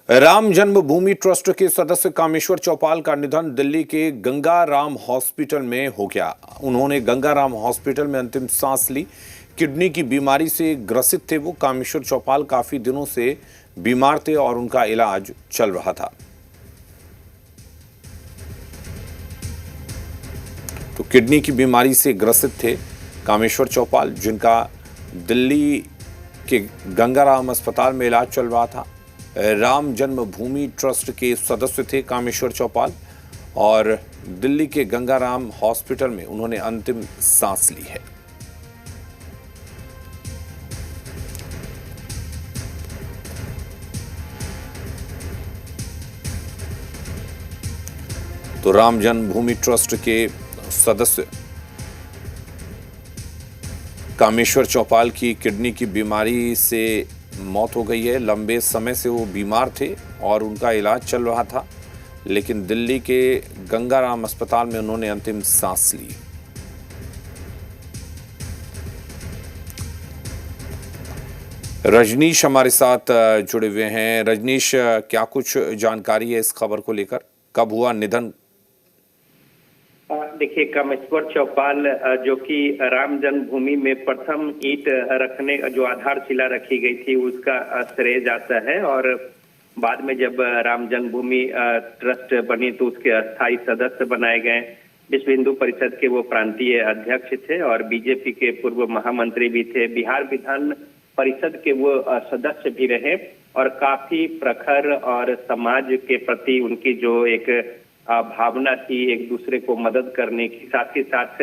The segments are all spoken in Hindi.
राम जन्मभूमि ट्रस्ट के सदस्य कामेश्वर चौपाल का निधन दिल्ली के गंगा राम हॉस्पिटल में हो गया। उन्होंने गंगा राम हॉस्पिटल में अंतिम सांस ली। किडनी की बीमारी से ग्रसित थे वो। कामेश्वर चौपाल काफी दिनों से बीमार थे और उनका इलाज चल रहा था। तो किडनी की बीमारी से ग्रसित थे कामेश्वर चौपाल, जिनका दिल्ली के गंगा राम अस्पताल में इलाज चल रहा था। राम जन्मभूमि ट्रस्ट के सदस्य थे कामेश्वर चौपाल और दिल्ली के गंगा राम हॉस्पिटल में उन्होंने अंतिम सांस ली है। तो राम जन्मभूमि ट्रस्ट के सदस्य कामेश्वर चौपाल की किडनी की बीमारी से मौत हो गई है। लंबे समय से वो बीमार थे और उनका इलाज चल रहा था, लेकिन दिल्ली के गंगा राम अस्पताल में उन्होंने अंतिम सांस ली। रजनीश हमारे साथ जुड़े हुए हैं। रजनीश, क्या कुछ जानकारी है इस खबर को लेकर? कब हुआ निधन? देखिए, कामेश्वर चौपाल जो कि राम जन्मभूमि में प्रथम ईंट रखने जो आधारशिला रखी गई थी उसका श्रेय जाता है, और बाद में जब राम जन्मभूमि ट्रस्ट बनी तो उसके अस्थायी सदस्य बनाए गए। विश्व हिंदू परिषद के वो प्रांतीय अध्यक्ष थे और बीजेपी के पूर्व महामंत्री भी थे। बिहार विधान परिषद के वो सदस्य भी रहे और काफी प्रखर और समाज के प्रति उनकी जो एक भावना थी, एक दूसरे को मदद करने की, साथ ही साथ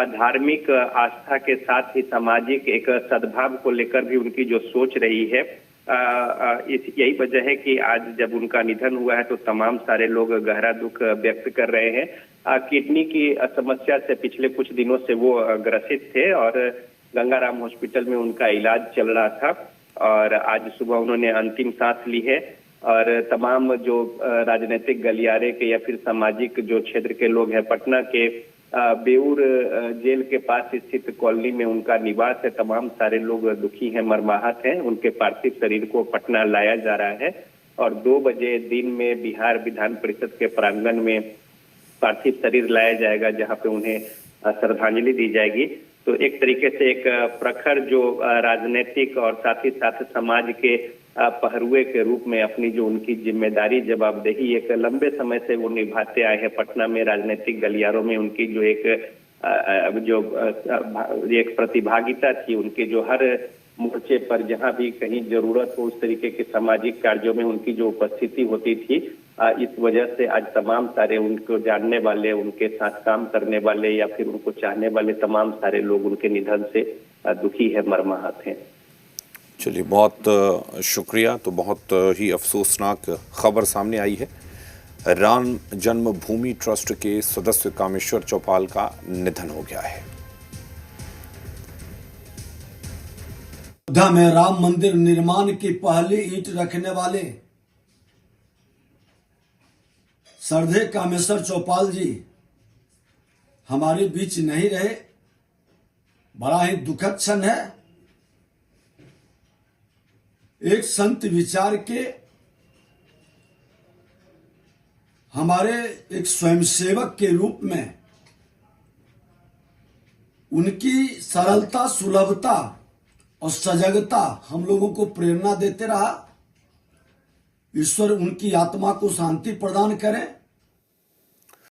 धार्मिक आस्था के साथ ही सामाजिक एक सद्भाव को लेकर भी उनकी जो सोच रही है, यही वजह है कि आज जब उनका निधन हुआ है तो तमाम सारे लोग गहरा दुख व्यक्त कर रहे हैं। किडनी की समस्या से पिछले कुछ दिनों से वो ग्रसित थे और गंगाराम हॉस्पिटल में उनका इलाज चल रहा था और आज सुबह उन्होंने अंतिम सांस ली है। और तमाम जो राजनीतिक गलियारे के या फिर सामाजिक जो क्षेत्र के लोग हैं, पटना के बेऊर जेल के पास स्थित कॉलोनी में उनका निवास है, तमाम सारे लोग दुखी हैं, मर्माहत हैं। उनके पार्थिव शरीर को पटना लाया जा रहा है और 2 बजे दिन में बिहार विधान परिषद के प्रांगण में पार्थिव शरीर लाया जाएगा, जहां पे उन्हें श्रद्धांजलि दी जाएगी। तो एक तरीके से एक प्रखर जो राजनीतिक और साथ ही साथ समाज के पहरुए के रूप में अपनी जो उनकी जिम्मेदारी, जवाबदेही एक लंबे समय से वो निभाते आए हैं। पटना में राजनीतिक गलियारों में उनकी जो एक प्रतिभागिता थी, उनके जो हर मोर्चे पर जहां भी कहीं जरूरत हो उस तरीके के सामाजिक कार्यों में उनकी जो उपस्थिति होती थी, इस वजह से आज तमाम सारे उनको जानने वाले, उनके साथ काम करने वाले या फिर उनको चाहने वाले तमाम सारे लोग उनके निधन से दुखी है, मर्माहत हैं। चलिए, बहुत शुक्रिया। तो बहुत ही अफसोसनाक खबर सामने आई है। राम जन्मभूमि ट्रस्ट के सदस्य कामेश्वर चौपाल का निधन हो गया है। अयोध्या में राम मंदिर निर्माण की पहली ईंट रखने वाले श्रद्धेय कामेश्वर चौपाल जी हमारे बीच नहीं रहे। बड़ा ही दुखद क्षण है। एक संत विचार के, हमारे एक स्वयंसेवक के रूप में उनकी सरलता, सुलभता और सजगता हम लोगों को प्रेरणा देते रहा। ईश्वर उनकी आत्मा को शांति प्रदान करें।